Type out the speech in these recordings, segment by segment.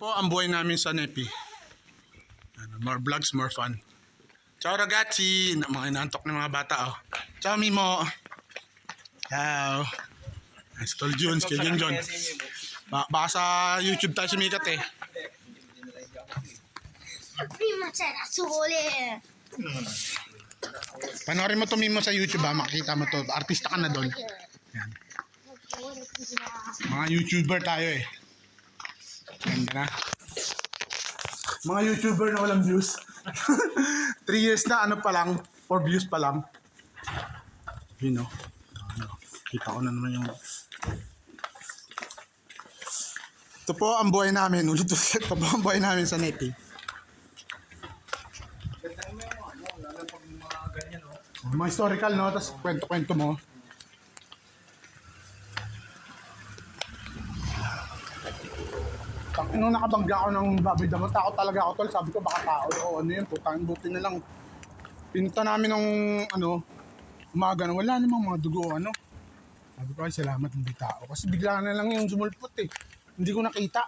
Po ang buhay namin sa Nepi. More vlogs, more fun. Ciao ragazzi! Mga inaantok ng mga bata oh. Ciao Mimo! Ciao! Stol Jones, kay John John. Baka sa YouTube tayo sumikat eh. Prima c'era sole. Panoorin mo to Mimo sa YouTube ha, makikita mo to. Artista ka na doon. Yan. Mga YouTuber tayo eh. Ganda na. Mga YouTuber na walang views. 3 years na ano pa lang, 4 views pa lang. Yun o. Kita ko na naman yung... Ito po ang buhay namin. Ito po ang buhay namin sa Nepi. Mga historical no, tapos kwento-kwento mo. Nung nakabangga ako ng baboy damo, takot talaga ako tol. Sabi ko baka tao o ano yun, putang buti na lang. Pinunta namin ng ano, umaga na wala namang mga dugo ano. Sabi ko ay salamat hindi tao. Kasi bigla na lang yung sumulpot eh. Hindi ko nakita.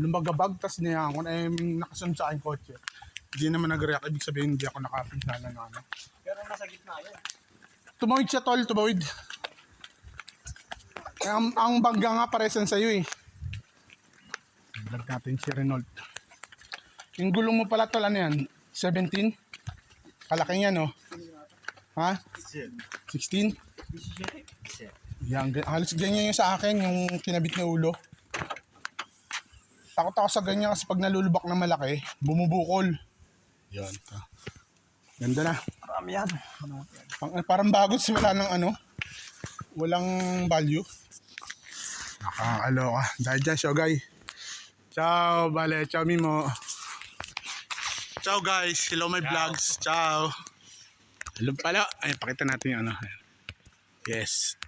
Lumagabag, tapos niya ako na nakasunod sa aking kotse. Hindi naman nag-react, ibig sabihin hindi ako nakapinsala na ano. Pero nasa gitna yun. Tumawid siya tol, tumawid. Ang bangga nga paresan sa'yo eh. Vlog natin si Renault. Yung gulong mo pala tol, ano yan? 17? Kalaki niya no? Ha? 16? Yan, halos ganyan yung sa akin, yung kinabit na ulo. Takot ako sa ganyan kasi pag nalulubak na malaki, bumubukol. Yan. Ganda na. Marami yan. Parang bago wala ng ano, walang value. Nakakaloka. Dahil dyan, Shogay. Ciao, Bale. Ciao, Mimo. Ciao, guys. Hello, my vlogs. Ciao. Hello pala. Ay, pakita natin yung ano. Yes.